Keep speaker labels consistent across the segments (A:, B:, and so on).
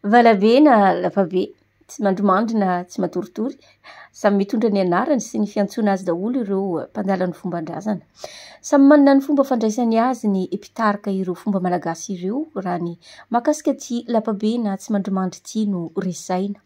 A: Valabe na lapabe, tsy mandromandry na tsy matoritory, samy mitondra ny anarany sy ny fiantsoana azy daholo ireo mpandala ny fomban-drazana. Samy manana ny fomba fandraisany azy ny mpitarika ireo fomba malagasy ireo raha ny mahakasika ty lapabe na tsy mandromandry ty no resaina.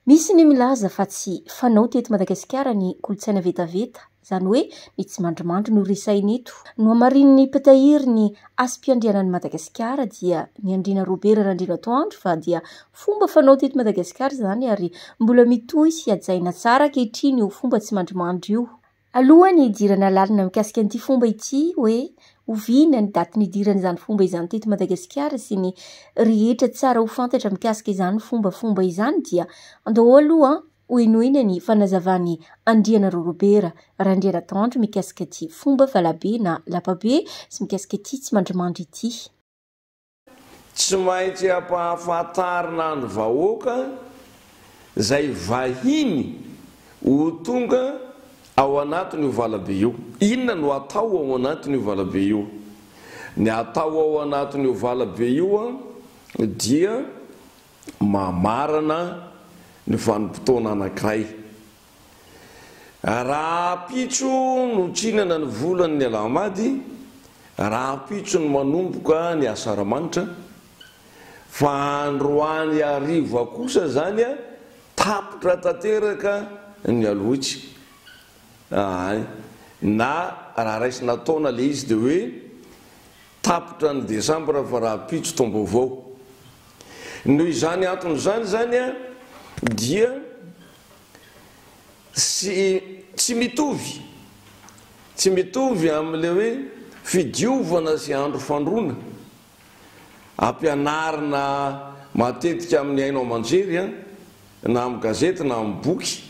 A: Misy ny milaza fa tsy fanao teto Madagasikara ny kolotsaina vetaveta, zany hoe ny tsy mandromandry no resaina eto. No hamarin'ny mpitahiry ny asom-piandrianan'i Madagasikara dia ny Andriana Robert Randrianatoandro fa dia fomba fanao teto Madagasikara zany ary mbola mitohy sy hajaina tsara ankehitriny io fomba tsy mandromandry io. Alohany idirana lalina mikasika an'ity fomba ity hoe oviana ny daty nidiran'izany fomba izany teto Madagasikara sy ny rehetra tsara ho fantatra mikasika izany fomba izany dia andao aloha hoenoina ny fanazavany Andriana Robert Randrianatoandro mikasika ty fomba valabe na lapabe sy mikasika ty tsy mandromandry ity.
B: Tsy maintsy ampahafantarina ny vahoaka zay vahiny ho tonga ao anatin'io valabe io. Inona no atao ao anatin'io valabe io? Ny atao ao anatin'io valabe io dia mamarana ny vanim-potoana anankiray. Raha pitso no tsinana ny volan'ny alamady, raha pitso no manomboka ny asaramanitra, fa androany ariva kosa zany tapitra tanteraka ny aloitsy. Na raha raisina taona le izy dia hoe tapitra ny desambra fa raha pitso tombo avao. Noho izany anton'izany zany dia tsy mitovy amin'le hoe fidiovana sy andro fandrona ampianarina matetika amin'ny hainao aman-jery na amin'ny gazety na amin'ny boky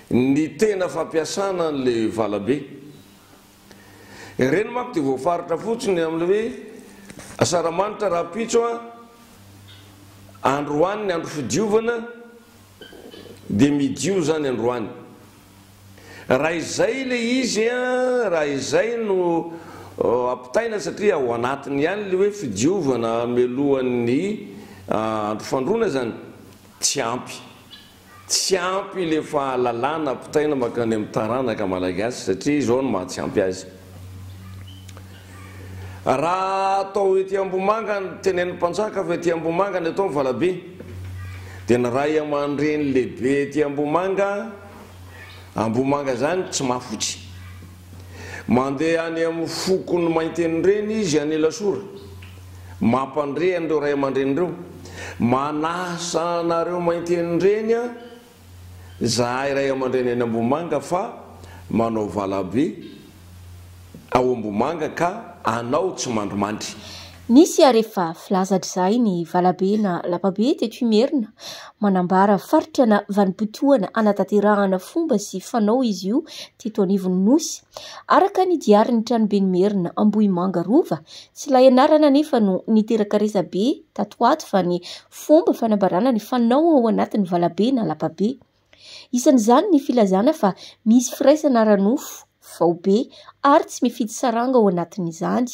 B: ny tena fampiasana n'le valabe. Ireny manko dia voafaritra fotsiny amin'le hoe asaramanitra raha pitso androany ny andro fidiovana dia midio zany androany. Raha izay le izy raha izay no ampitaina satria ao anatiny ihany le hoe fidiovana melohan'ny andro fandrona zany tsy ampy le fahalalana ampitaina makany amin'ny taranaka malagasy satria izao no maha tsy ampy azy. Raha atao ety Ambomanga ny tenen'ny mpanjaka fa ety Ambomanga ny atao valabe dia ny ray aman-dreny lehibe ety Ambomanga zany tsy mafotsy mandeha any amin'ny fokony mainteny reny izy Anelasora mampandre an'ireo ray aman-dreny ireo manasa anareo mainteny reny zahay ray aman-dreny any Ambomanga fa manao valabe ao Ambomanga ka anao tsy mandromandry.
A: Nisy rehefa filazatra izay ny valabe na lapabe teto Imerina manambara faritra na vanim-potoana anatanterahana fomba sy fanao izy io teto anivon'ny nosy. Araka ny diarin'ny tranoben'i Merina Ambohimanga Rova, tsy ilay anarana nefa no niteraka resabe tato ato fa ny fomba fanambarana ny fanao ao anatin'ny valabe na lapabe. Isan'izany ny filazana fa misy firaisana ara-nofo vaobe ary tsy mifidy saranga ao anatin'izany.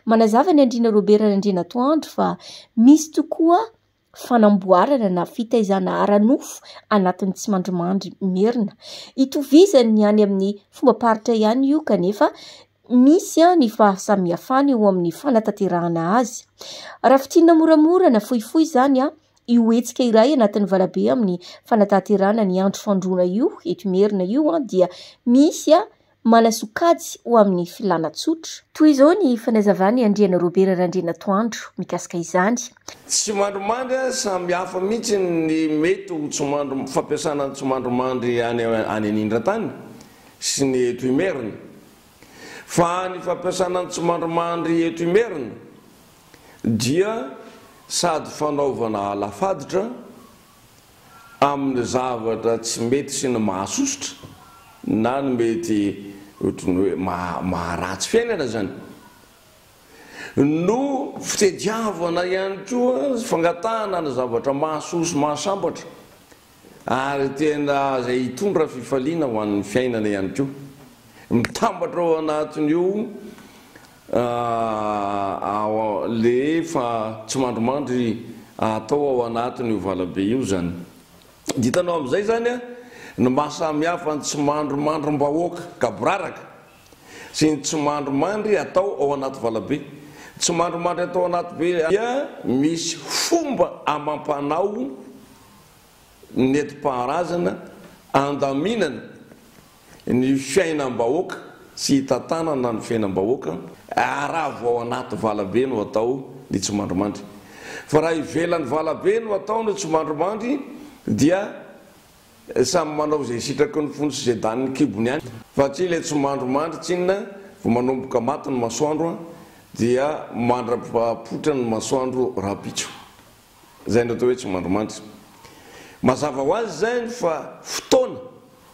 A: Manazava ny Andriana Robert Randrianatoandro fa misy tokoa fanamboarana na fitaizana ara-nofo anatin'ny tsy mandromandry Merina. Itovizany any amin'ny fomba paritra ihany io kanefa misy ny fahasamihafany eo amin'ny fanatanterahana azy. Raha fitina moramora na fohifohy zany io hetsika iray anatin'ny valabe amin'ny fanatanterahana ny andro fandrona io eto Merina io dia misy manasokajy ho amin'ny filanatsotra. Toy izao ny fanazavany Andriana Robert Randrianatoandro mikasika izany.
B: Tsy mandromandry samy hafa mihitsy ny mety ho fampiasana ny tsy mandromandry any anindran-tany sy ny eto Imerina. Fa ny fampiasana ny tsy mandromandry eto Imerina dia sady fanaovana alafaditra amin'ny zavatra tsy mety sy ny mahasosotra na ny mety maharatsy fiainana zany no fitediavana ihany koa fangatahana ny zavatra mahasoso mahasambatra ary tena zay hitondra fifaliana ho an'ny fiainana ihany koa mitambatra ao anatin'io le fa tsy mandromandry atao ao anatiny io valabe io zany ditanao am'izay zany a no mahasamihafa ny tsy mandromandrom-bahoaka kaboraraka sy ny tsy mandromandry atao ao anaty valabe tsy mandromandry atao anaty be dia misy fomba amampanao neti-paharazana andaminana ny fiainam-bahoaka sy hitantanana ny fiainam-bahoaka aravo ao anaty valabe no atao ny tsy mandromandry fa raha ivelan'ny valabe no atao no tsy mandromandry dia samy manao zay sitraky ny fony sy zay daniny kibony any fa tsy le tsy mandromandry tsinona vo manomboka maty ny masoandro dia mandrapapotra ny masoandro rapitso zay no atao hoe tsy mandromandry mazava ho azy zany fa fotoana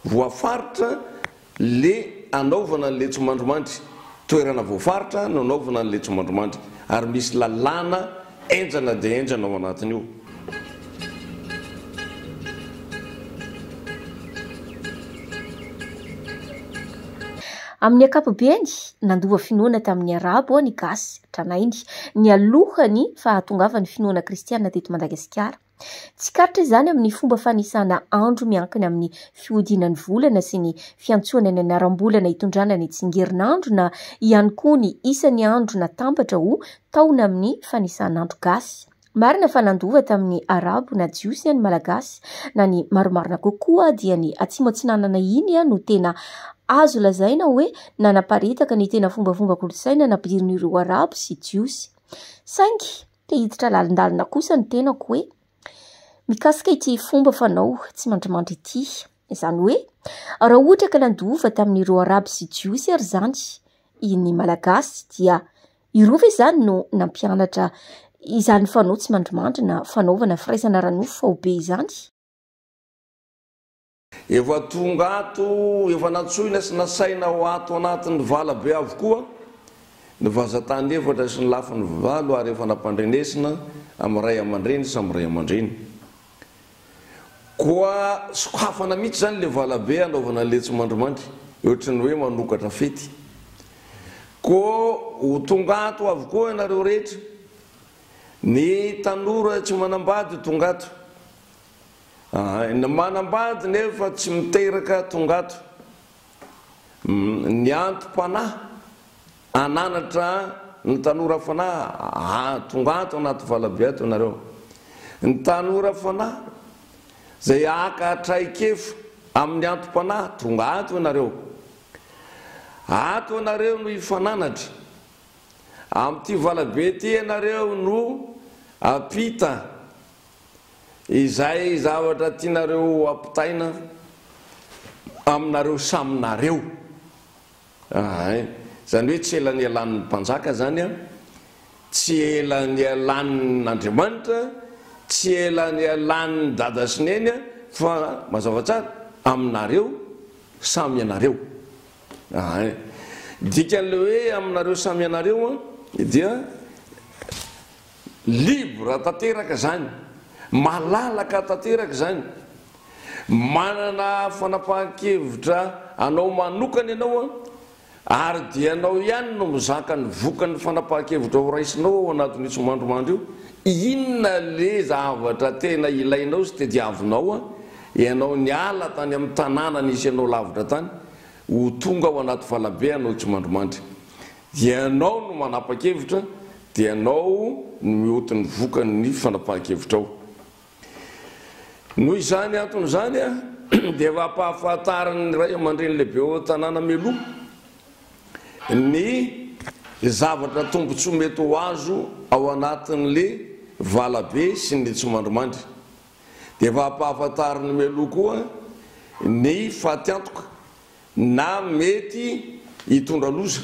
B: voafaritra le anaovana n'le tsy mandromandry toerana voafaritra no anaovana n'le tsy mandromandry ary misy lalàna enjana dia enjana ao anatiny io
A: amin'ny akapobeany nandova finoana tamin'ny arabo ny gasy tranainy ny alohany fahatongavany finoana kristianina teto Madagasikara tsy karitra izany amin'ny fomba fanisana andro miankina amin'ny fiodinany volana sy ny fiantsoana ny anaram-bolana hitondrana ny tsingerinandro na ihany koa ny isan'ny andro natambatra ho taona amin'ny fanisan'andro gasy marina fa nandova tamin'ny arabo na jiosy ny malagasy na ny maromarina kokoa dia ny atsimo atsinanana iny no tena azo lazaina hoe nanaparitaka ny tena fombafomba kolosaina nampidirin'ireo arabo sy jiosy saingy te hiditra lalindalina kosa ny tenako hoe mikasika ity fomba fanao tsy mandrimandry ity izany hoe raha ohatra ka nandova tamin'ireo arabo sy jiosy ary zany ny malagasy dia irova izany no nampianatra izany fanao tsy mandrimandry na fanaovana firaisana ranofo ao be izany
B: efa tonga ato efa natsoina sy nasaina ho ato anatin'ny valabe avokoa ny vazatany efatra sy ny lafin'ny valo ary efa nampandrenesina amin'ny ray aman-dreny sy amin'ny ray aman-dreny koa sokafana mihitsy zany le valabe anaovana le tsy mandrimandry ohatrany hoe manokatra fety koa ho tonga ato avokoa ianareo rehetra ny tanora tsy manambady tonga ato ny manambady nefa tsy miteraka tonga ato ny antom-panahy ananatra ny tanora fanahy tonga ato anaty valabe ato ianareo ny tanora fanahy zay aka traikefa amin'ny antom-panahy tonga ato ianareo ato ianareo no hifananatra amin'ity valabe ty ianareo no apita izay zavatra tianareo ampitaina aminareo saminareo zany hoe tsy elan'ny alan'ny mpanjaka zany a tsy elan'ny alan'Andriamanitra tsy elan'ny alan'ny dada sy neny fa mazava tsara aminareo samy ianareo dikan'le hoe aminareo samy ianareo dia libra tanteraka zany malalaka tanteraka zany manana fanapahan-kevitra anao manokana ianao ary dia anao ihany no mizaka ny vokany fanapahan-kevitra ho raisinao ao anatin'io tsy mandromandro io inona le zavatra tena ilainao sy tediavinao ianao ny ala tany amin'ny tanàna nisy ianao lavitra tany ho tonga ao anaty valabe anao tsy mandromandry dia anao no manapa-kevitra dia anao no mihotin'ny vokany ny fanapahan-kevitrao noho izany antony zany dia efa ampahafantarany ray aman-dreny lehibe ao tanàna melo ny zavatra tombontsoa mety ho azo ao anatin'le valabe sy ny tsy mandromandry dia efa ampahafantarany melo koa ny fatiantoka na mety hitondra loza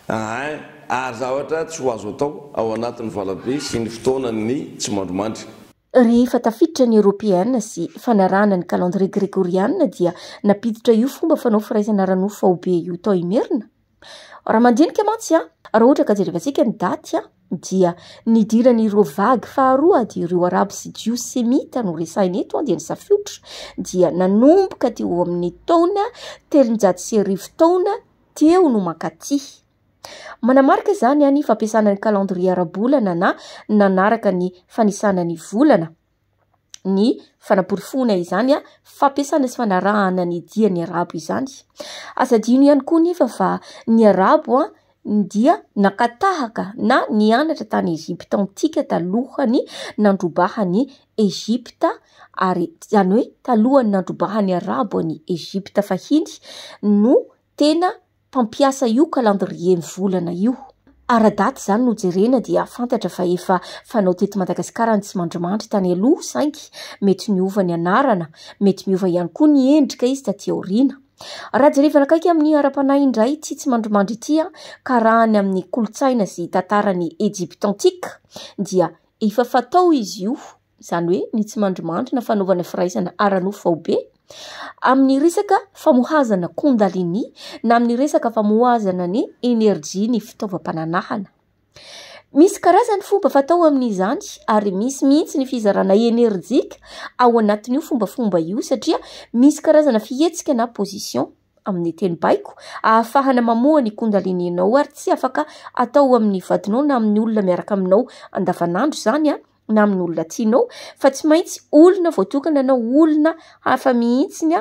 B: ary zavatra tsy ho azo atao ao anatin'ny valabe sy ny fotoanany tsy mandromandry
A: rehefa tafiditra ny Europeana sy fanarana ny calendrier grégoriana dia napiditra io fomba fanao firaisana ranofo ao be io tao imerina raha mandinika mantsy raha ohatra ka jerevantsika ny daty dia nidiran'ireo vagy faharoa dia ireo arabo sy jiosy semita no resaina eto dia ny safiotra dia nanomboka teo amin'ny taona 310 taona teo no mankaty Manamarika izany ny fampiasana ny calendrier ara-bolana na nanaraka ny fanisana ny volana. Ny fanamporifona izany fampiasana sy fanarahana ny dia ny arabo izany. Azadino ihany koa nefa fa ny arabo dia nakatahaka na nianatra tany Ezipta antika talohany nandrobahany Ezipta, ary izany hoe talohany nandrobahany arabo ny Ezipta fahiny no tena mpampiasa io calendrier volana io. Ara-daty izany no jerena dia fantatra fa efa fanao teto Madagasikara ny tsimandrimandry tany aloha saingy mety miova ny anarana, mety miova ihany koa ny endrika izy taty aoriana. Raha jerevana akaiky amin'ny ara-panahy indray ity tsimandrimandry ity ka rahany amin'ny kolotsaina sy tantarany Ezipta antika dia efa fatao izy io, izany hoe ny tsimandrimandry na fanaovana firaisana ara-nofo vaobe amin'ny resaka famohazana kondalini na amin'ny resaka famohazana ny enerjia ny fitaovam-pananahana. Misy karazany fomba fatao amin'izany ary misy mihitsy ny fizarana enerjika ao anatin'io fombafomba io satria misy karazana fihetsika na position amin'ny teny baiko ahafahana mamoha ny kondalininao ary tsy afaka atao amin'ny vadinao na amin'ny olona miaraka aminao andavanandro izany na amin'ny olona tianao, fa tsy maintsy olona voatokana na olona hafa mihitsy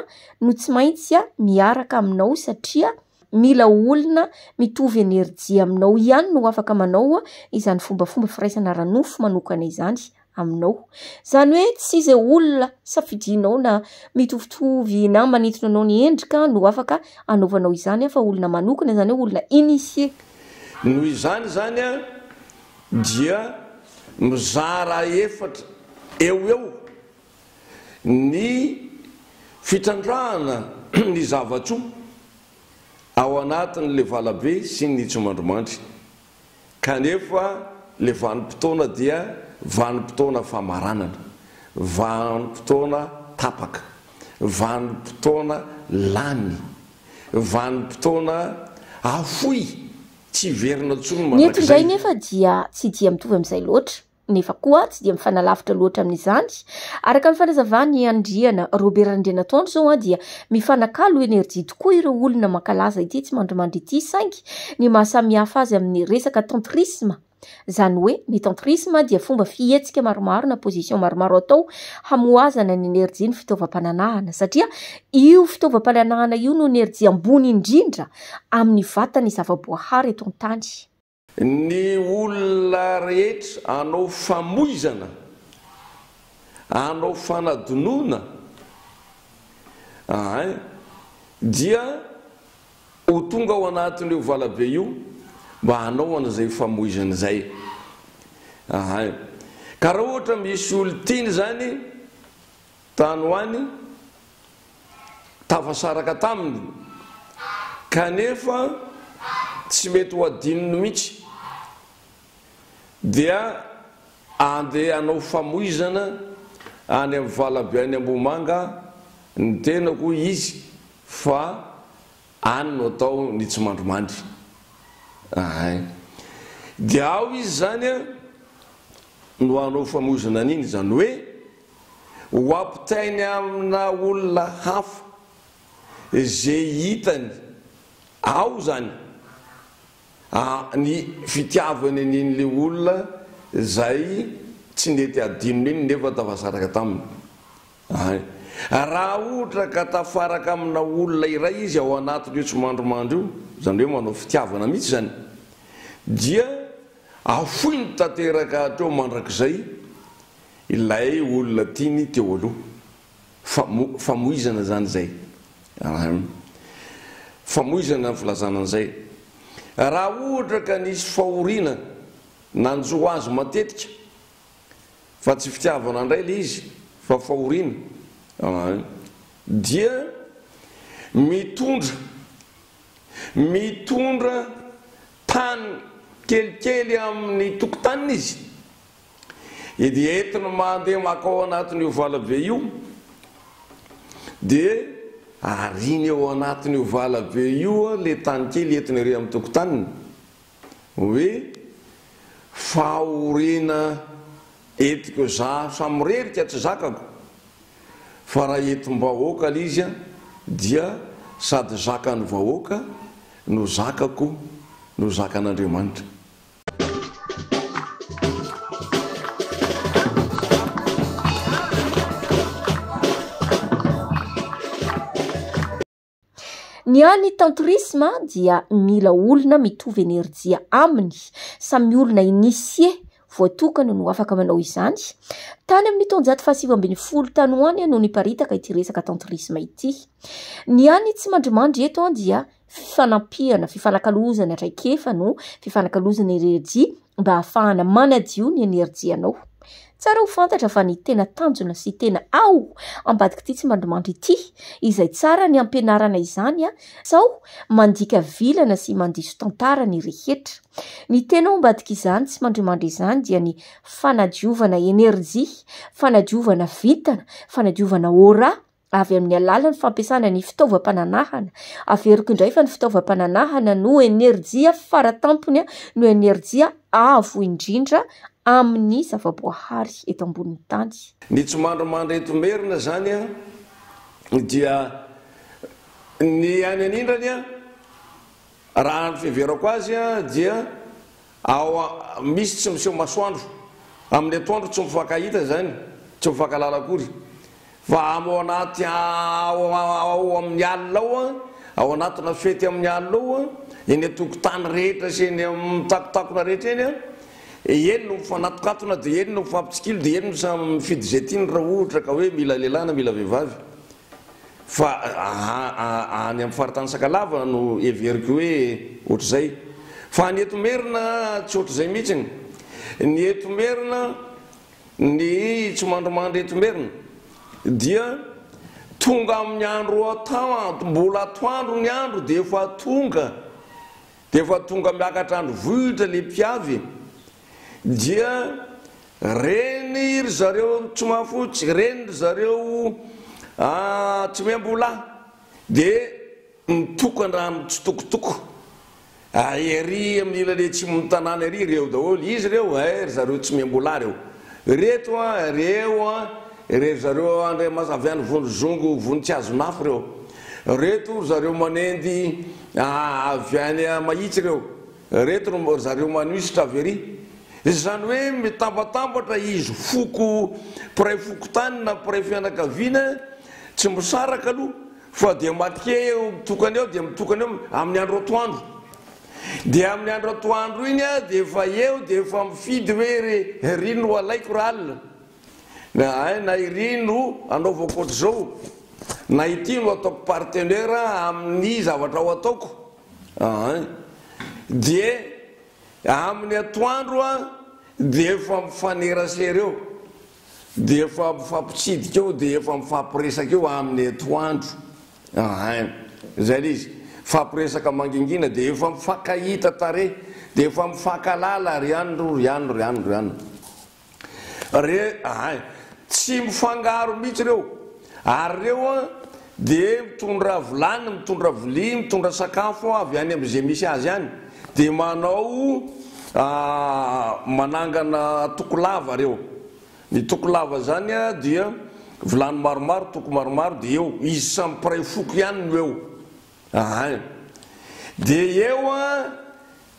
A: no tsy maintsy miaraka aminao satria mila olona mitovy enerjia aminao ihany no afaka manao izany fombafomba firaisana ara-nofo manokana izany aminao. Izany hoe tsy izay olona safidinao na mitovitovy na manintona anao ny endrika no afaka anaovanao izany fa olona manokana, izany hoe olona initié.
B: Noho izany zany dia mizara efatra eo ny fitrandrahana ny zavatro ao anatin'le valabe sy ny tsimandrimandry, kanefa le vanim-potoana dia vanim-potoana famaranana, vanim-potoana tapaka, vanim-potoana lany, vanim-potoana afoy tsy verina tsony manakizay.
A: Neto indray nefa dia tsy dia mitovy amin'izay loatra, nefa koa tsy dia mifanalavitra loatra amin'izany. Araka ny fanazavany Andriana Robert Andrianatoandro zao dia mifanakalo enerjia tokoa ireo olona mankalaza ity tsimandrimandry ity saingy ny mahasamihafa azy amin'ny resaka tantrisme. Izany hoe ny tantrisme dia fomba fihetsika maromaro na position maromaro atao hamoazana ny enerjia ny fitaovam-pananahana satria io fitaovam-pananahana io no enerjia ambony indrindra amin'ny vatany zavaboahary eto an-tany.
B: Ny olona rehetra anao famoizana, anao fanadonona dia ho tonga ao anatin'io valabe io mba hanao an'izay famoizana izay. Ka raha ohatra misy olon-tiny zany tany hoany tafasaraka taminy kanefa tsy mety ho adinony mihitsy, dia andeha anao famoizana any amin'ny valabe any Ambomanga ny tenako izy fa any no atao ny tsimandrimandry. Dia ao izy zany no anao famoizana an'iny, zany hoe ho ampitainy amina olona hafa izay hitany ao zany ny fitiavany an'in'le olona zay tsy nety adinony iny nefa tafasaraka taminy. Raha ohatra ka tafaraka amina olona iray izy ao anatin'io tsimandrimandry io, zany hoe manao fitiavana mihitsy zany, dia afoy ny tanteraka teo mandrakizay ilay olona tiany teo aloha. Famoizana zany zay, famoizana ny filazana an'izay. Raha ohatra ka nisy fahoriana nanjo azy matetika fa tsy fitiavana indray le izy fa fahoriana, dia mitondra tany kelikely amin'ny tokotaniny izy, dia entina mandeha makao anatin'io valabe io, dia ariny eo anatin'io valabe io le tany kely entina ire amin'ny tokotaniny hoe fahoriana etiko za samyrerika tsy zakako, fa raha etim-bahoaka le izy dia sady zakany vahoaka no zakako no zakan'Andriamanitra.
A: Ny any tantrisme dia mila olona mitovy enerjia aminy, samy olona inisie voatokana no afaka manao izany. Tany amin'ny taonjato fahasivy-ambinifolo tany ho any no niparitaka ity resaka tantrisme ity. Ny any tsy mandrimandry eto dia fifanampiana, fifanakalozana traikefa no fifanakalozana enerjia mba ahafahana manadio ny enerjianao. Tsara ho fantatra fa ny tena tanjona sy tena ao ambadika ity tsy mandrimandry ity, izay tsara ny ampianarana izany sao mandika vilana sy mandiso tantara ny rehetra. Ny tena ao ambadika izany tsy mandrimandry izany dia ny fanadiovana enerjia, fanadiovana vintana, fanadiovana ora avy amin'ny alalan'ny fampiasana ny fitaovam-pananahana. Averiko indray fa ny fitaovam-pananahana no enerjia faratampony no enerjia avo indrindra amin'ny zavaboahary eto ambonin'ny tany.
B: Ny tsy mandrimandry eto merina zany dia ny any anindrany raha ny fiheverako azy dia ao misy tsy miseho masoandro, amin'ny atoandro tsy mifankahita zany, tsy mifankalala akory, fa ao anaty ao amin'ny alina ao anatina fety amin'ny alina ao eny atokotany rehetra sy eny mitakotakona rehetra eny eny no mifanatokatona dia eny no mifampitsikilo dia eny no mifidy zay tiany raha ohatra ka hoe mila lehilahy na mila vehivavy. Fa any amin'ny faritany Sakalava no everiko hoe ohatr'izay. Fa ny eto merina tsy ohatr'izay mihitsy. Ny eto merina, ny tsy mandrimandry eto merina dia tonga amin'ny andro mbola atoandro ny andro dia efa tonga miakatra andro vohitra le mpiavy. Dia reny ry zareo tsy mahafotsy, reny ry zareo tsy miambola dia mitokan-drano tsy tokotoko. Ery amin'ny ilany tsy mitanàna ery ireo daholo, izy ireo ry zareo tsy miambola reo. Reto ry zareo avy any vonozongo vonintsihazo nafo reo. Reto zareo manendy avy any mahitsy reo. Reto ry zareo manoisitra avy ery. Zany hoe mitambatambatra izy foko mpiray foko tany na mpiray fianakaviana tsy misaraka aloha fa dia make mitokany eo dia mitokany eo amin'ny andro atoandro. Dia amin'ny andro atoandro iny dia efa eo dia efa mifidy hoe ry no alaiko raha alina. Na iry no anaovako ohatr'izao, na ity no ataoko partenaire amin'ny zavatra ao ataoko. Dia amin'ny atoandro dia efa mifanerasera eo, dia efa mifampitsidika eo, dia efa mifampiresaka eo amin'ny atoandro. Zay izy fampiresaka mangingina dia efa mifankahita tare, dia efa mifankalala ry andro. Tsy mifangaro mihitsy reo, ary reo dia mitondra vilany, mitondra vilia, mitondra sakafo avy any amin'izay misy azy any, dia manao manangana tokolava reo. Ny tokolava zany dia vilany maromaro, toko maromaro, dia eo izy samy mpiray foko ihany no eo. Dia eo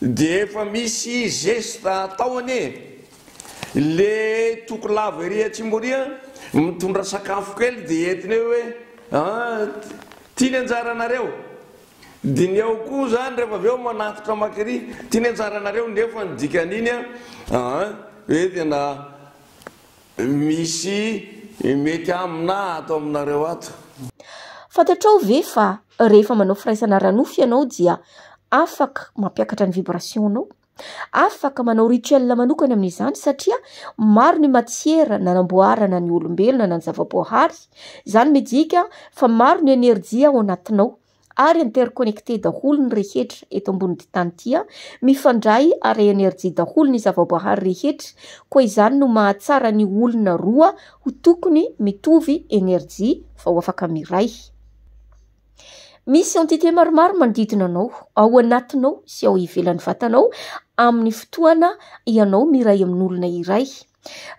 B: dia efa misy gesta ataony le tokolava ery atsimboria mitondra sakafo kely dia entiny hoe tiany anjaranareo. Dia ny eo koa zany rehefa avy eo manafitra makery tiany anjaranareo nefa ny dikan'iny hoe tena misy mety amina atao aminareo ato.
A: Fantatrao ve fa rehefa manao firaisana ranofy ianao dia afaka mampiakatra ny vibrationnao, afaka manao rituel manokana amin'izany satria maro ny matiera nanamboarana ny olombelona na ny zavaboahary. Izany midika fa maro ny enerjia ao anatinao ary interconnecté daholo ny rehetra eto ambony tany ity, mifandray ary enerjia daholo ny zavaboahary rehetra. Koa izany no mahatsara ny olona roa ho tokony mitovy enerjia fa ho afaka miray. Misy entité maromaro manodidina anao, ao anatinao sy ao ivelan'ny vatanao amin'ny fotoana ianao miray amin'olona iray.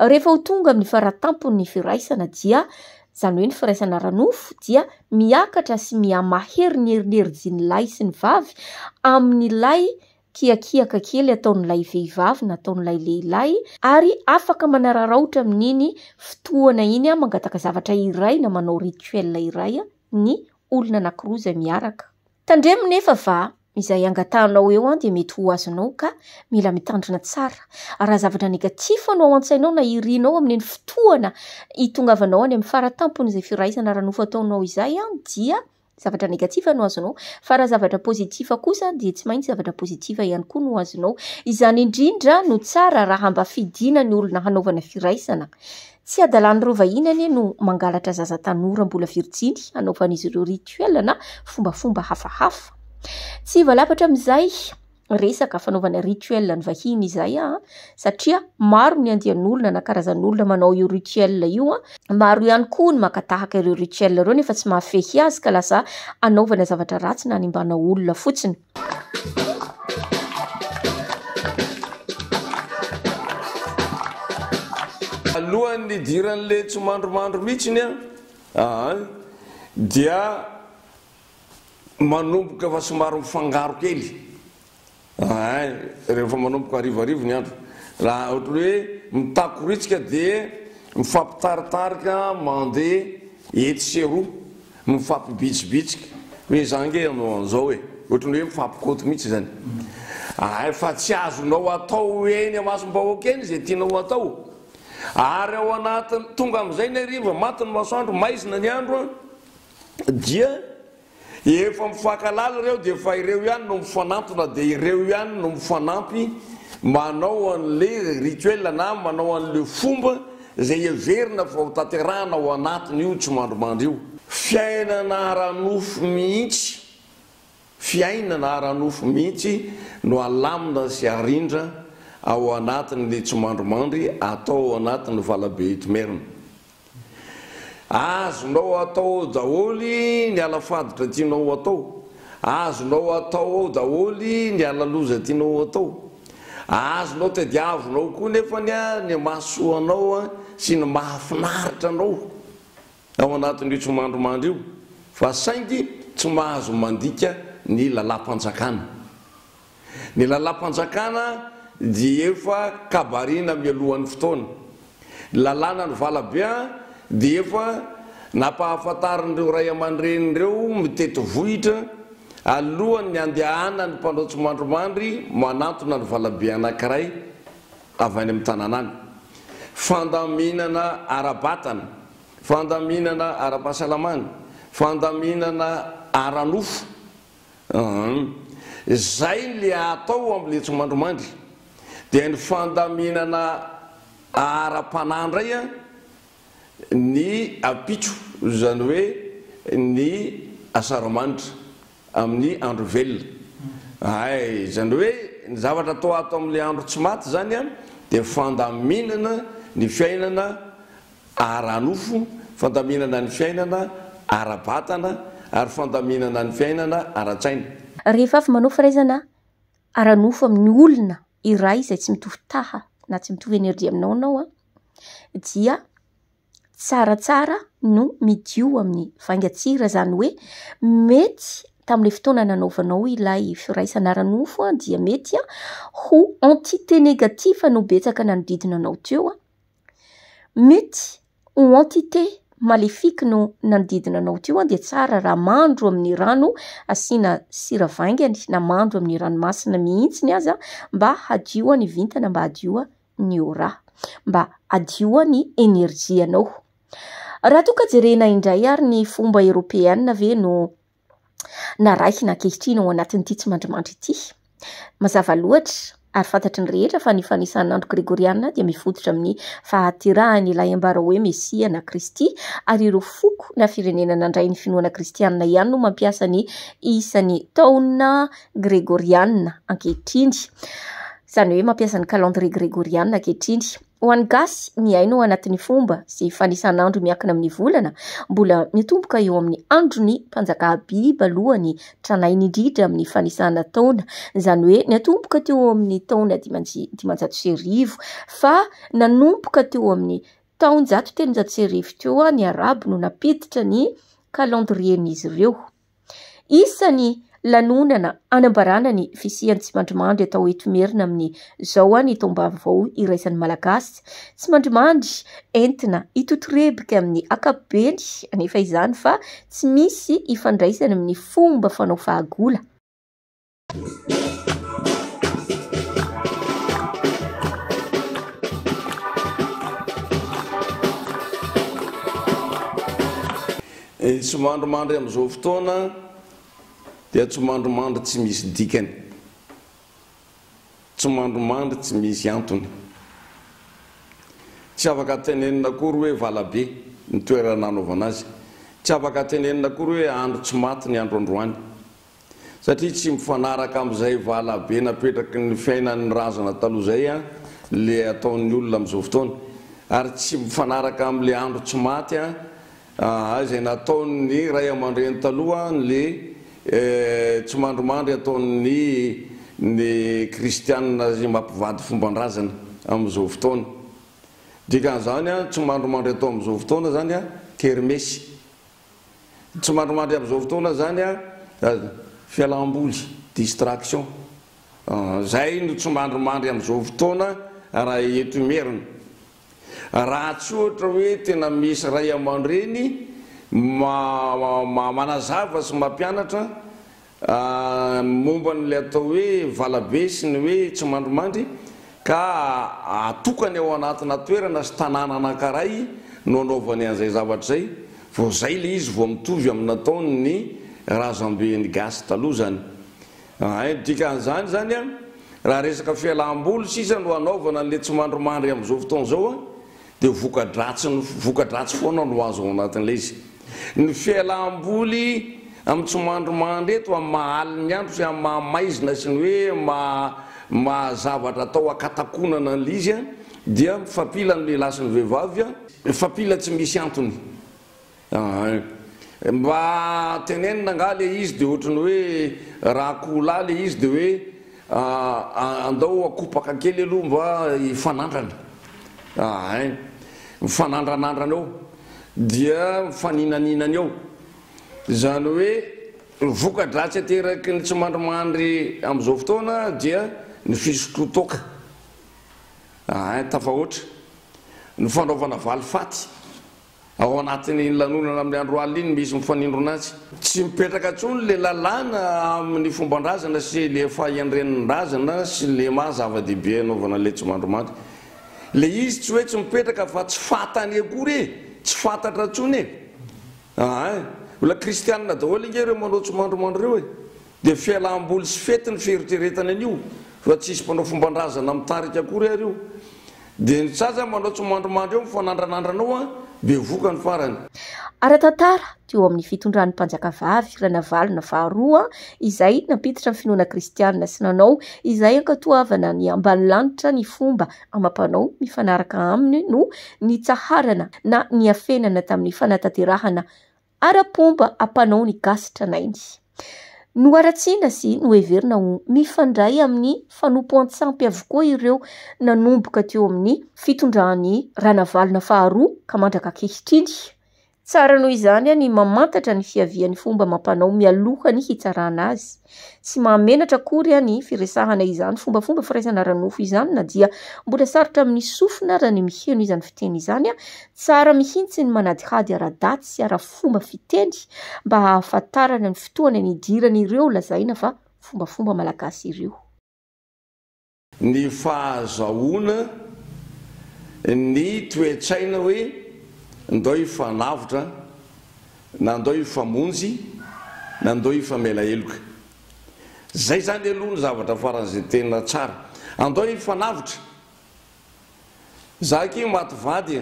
A: Rehefa ho tonga amin'ny faratampon'ny firaisana dia zany hoe ny firaisana ranofo dia miakatra sy miamahery ny enerjian'ny lahy sy ny vavy amin'ilay kiakiaka kely ataon'ilay vehivavy na ataon'ilay lehilahy ary afaka manararaotra amin'iny fotoana iny mangataka zavatra iray na manao rituel iray ny olona anankiroa izay miaraka. Tandremo nefa va izay angatanao eo dia mety ho azonao ka mila mitandrina tsara. Raha zavatra negatif no ao an-tsainao na irinao amin'ny fotoana itongavanao any amin'ny faratampony izay firaisana ranofo ataonao izay dia zavatra negatif no azonao, fa raha zavatra positif kosa dia tsy maintsy zavatra positif ihany koa no azonao. Izany indrindra no tsara raha mba fidina ny olona hanaovana firaisana. Tsy adalany reo vahinany no mangalatra zaza tanora mbola virjiny hanaovan'izy ireo rituel na fombafomba hafahafa. Tsy valapatra amin'izay resaka fanaovana rituel ny vahiny izay satria maro ny andian'olona na karazan'olona manao io rituel io maro ihany koa ny makatahaka ireo rituel ireo nefa tsy mahafehy azy ka lasa anaovana zavatra ratsy na animbana olona fotsiny.
B: Alohan'ny idiran'le tsy mandromandro mihitsiny dia manomboka fa somary mifangaro kely. Rehefa manomboka arivarivo ny andro. Raha ohatra hoe mitakoritsika dia mifampitaritarika mandeha etsy sy roa, mifampibitsibitsika. Hoe zange anao an'izao hoe. Ohatra hoe mifampikoto mihitsy zany. Fa tsy azonao atao eny amasom-bahoaka eny izay tianao atao. Ary ao anatiny tonga amin'izay ny hariva matiny masoandro maizina ny andro dia efa mifankalala ireo dia fa ireo ihany no mifanantona dia ireo ihany no mifanampy manao an'le rituel na manao an'le fomba izay heverina fa ho tanterahana ao anatiny io tsy mandromandro io. Fiainana ara-nofo mihitsy, fiainana ara-nofo mihitsy no alamina sy arindra ao anatin'le tsy mandromandry atao ao anatin'ny valabe itomerina. Azonao atao daholy ny alafadotra tianao atao, azonao atao daholy ny alaloza tianao atao, azonao tadiavinao koa nefany ny mahasoanao sy ny mahafinaritra anao ao anatin'io tsy mandromandry io, fa saingy tsy mahazo mandika ny lalam-panjakana. Ny lalam-panjakana dia efa kabarina mialohan'ny fotoana. Lalàna ny valabe dia efa nampahafantarin'ireo ray aman-drenireo mitety vohitra alohan'ny andehana ny mpanao tsy mandromandry manantona ny valabe anankiray avy any amin'ny tanànany. Fandaminana ara-batana, fandaminana ara-pahasalamana, fandaminana ara-nofo. Zay le atao amin'le tsy mandromandry. Dia ny fandaminana ara-panandray ny apitso, izany hoe ny asaramanitra amin'ny andro velona. Izany hoe ny zavatra atao ato amin'le andro tsy maty zany dia fandaminana ny fiainana ara-nofo, fandaminana ny fiainana ara-batana ary fandaminana ny fiainana ara-tsaina.
A: Rehefa avy manao firaisana ara-nofo amin'ny olona iray izay tsy mitovy taha na tsy mitovy energia aminao anao dia tsaratsara no midio amin'ny vaingatsira, zany hoe mety tamin'ilay fotoana nanaovanao ilay firaisana ara-nofo dia mety ho entité négative no betsaka nanodidina anao teo, mety ho entité maléfique no nanodidina anao teo dia tsara raha mandro amin'ny rano asiana sira vaingany na mandro amin'ny ranomasina mihitsiny aza mba hadio ny vintana, mba hadio ny aura, mba hadio ny energia anao. Raha toa ka jerena indray ary ny fomba européenne ve no naraikina ankehitriny ao anatin'ity tsy mandromandry ity. Mazava loatra ary fantatry ny rehetra fa ny fanisan'andro grégoriana dia mifototra amin'ny fahatirahan'ny ilay ambara hoe Mesia na Kristy, ary ireo foko na firenena nandray ny finoana kristianina ihany no mampiasa ny isan'ny taona grégoriana ankehitriny, izany hoe mampiasa ny calendrier grégoriana ankehitriny. Ho an'ny gasy miaina ao anatin'ny fomba sy fanisan'andro miankina amin'ny volana mbola mitomboka eo amin'ny andron'ny mpanjaka biby alohany tranainy indrindra amin'ny fanisana taona, izany hoe natomboka teo amin'ny taona 510 fa nanomboka teo amin'ny taona 110 teo ny arabo no napiditra ny calendriern'izy ireo. Isan'ny lanonana anambarana ny fisian'ny tsy mandrimandry atao hoe tomerina amin'ny zao a ny tombavao iraisan'ny malagasy. Tsy mandrimandry entina itotorebika amin'ny akapobeny anefa izany fa tsy misy ifandraisana amin'ny fomba fanao fahagola.
B: Tsy mandrimandry amin'izao fotoana dia tsy mandrimandry tsy misy dikany, tsy mandrimandry tsy misy antony. Tsy afaka tenenina akory hoe valabe ny toerana nanaovana azy, tsy afaka tenenina akory hoe andro tsy maty ny andro androany, satria tsy mifanaraka amin'izay valabe napetraky ny fiainan'ny razana taloha zay a le ataon'ny olona amin'izao fotoana, ary tsy mifanaraka amin'le andro tsy maty izay nataon'ny ray aman-dreny taloha le tsy mandrimandry ataon'ny kristianina zay mampivady fomban-drazana amin'izao fotoana. Dikan'izany tsy mandrimandry atao amin'izao fotoana zany kermesy, tsy mandrimandry amin'izao fotoana zany fialamboly, distraction, zay no tsy mandrimandry amin'izao fotoana raha eto merina. Raha tsy ohatra hoe tena misy ray aman-dreny manazava sy mampianatra momba n'le atao hoe valabe sy ny hoe tsy mandrimandry, ka atokany ao anatina toerana sy tanàna anankiray no anaovany an'izay zavatra zay, vao zay le izy vao mitovy amin'ny nataony razamben'ny gasy taloha zany. Dikan'izany zany raha resaka fialam-boly sisa no anaovana le tsy mandrimandry amin'izao fotoana zao dia vokadratsy foana no azo ao anatin'ilay izy. Ny fialam-boly amin'ny tsy mandrimandry eto amin'ny mahaliny andro sy amin'ny mahamaizina sy ny hoe mahazavatra atao akatakonana n'le izy dia mifampila ny lehilahy sy ny vehivavy, mifampila tsy misy antony. Mba tenenina nga le izy dia ohatrany hoe raha kola le izy dia hoe andao akopaka kely aloha mba hifanandrana, mifanandranandrana eo dia mifaninaninana eo, zany hoe vokadratsy ateraky ny tsy mandrimandry amin'izao fotoana dia ny fisotro-toaka, tafahoatra ny fanaovana valifaty ao anatin'ny lanonana amin'ny andro alina iny misy mifanindrona azy. Tsy mipetraka ntsony le lalàna amin'ny fomban-drazana sy le fahendrenin-drazana sy le mahazava-dehibe anaovana le tsy mandrimandry. Le izy tsy hoe tsy mipetraka fa tsy fatany akory tsy fantatra ntsony ola kristianina daholo inge ireo manao tsy mandrimandry ireo dia fialam-boly sy fety ny fieritreretana an'io, fa tsisy mpanao fomban-drazana mitarika akory ary io. Dia ny saza manao tsy mandrimandry eo mifanandranandranao be voka ny farany.
A: Ara-tantara teo amin'ny fitondran'ny mpanjakavavy Ranavalona faharoa izay nampiditra ny finoana kristianina sy nanao izay ankatoavana ny ambanilanitra ny fomba amam-panao mifanaraka aminy no ny tsaharana na ny afenana tamin'ny fanatanterahana ara-pomba ampanao ny gasy tranainy. No aratsiana sy no heverina ho mifandray amin'ny fanompo an-tsampy avokoa ireo nanomboka teo amin'ny fitondran'ny Ranavalona faharoa ka mandraka ankehitriny. Tsara noho izany ny mamantatra ny fiavian'ny fomba amam-panao mialohany hitsarana azy. Tsy mahamenatra akory ny firesahana izany fombafomba firaisana ranofo izany na dia mbola sarotra amin'ny sofina raha ny miheno izany fiteny izany. Tsara mihitsy ny manadihady ara-daty sy ara-fomba fiteny mba hahafantarana ny fotoana ny idirana ireo lazaina fa fombafomba malagasy ireo.
B: Ny fahazahoana ny toe-tsaina hoe ndao hifanavotra na ndao hifamonjy na ndao hifamela heloka, zay zany aloha ny zavatra faran'izay tena tsara. Andao hifanavotra zaky maty vady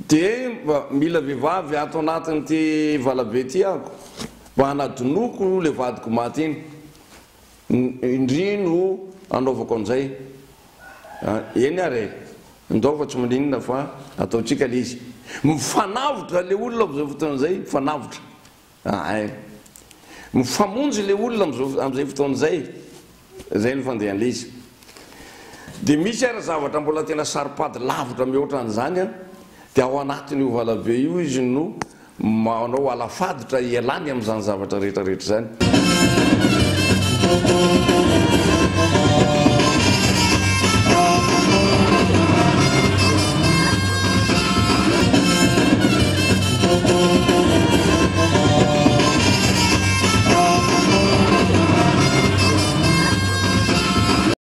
B: dia mila vehivavy ato anatin'ity valabe ty ako mba hanadinoko le vadiko maty iny, indrino anaovako an'izay eny ary ndao fa tsy maninona fa ataotsika le izy mifanavotra le olona amin'izay fotoan'izay, mifanavotra mifamonjy le olona amin'izay fotoan'izay, zay ny fandehan'le izy. Dia misy ara zavatra mbola tena saripady lavitra mihoatra an'izany dia ao anatin'io valabe io izy no manao alafadotra ialany amin'izany zavatra rehetrarehetra zany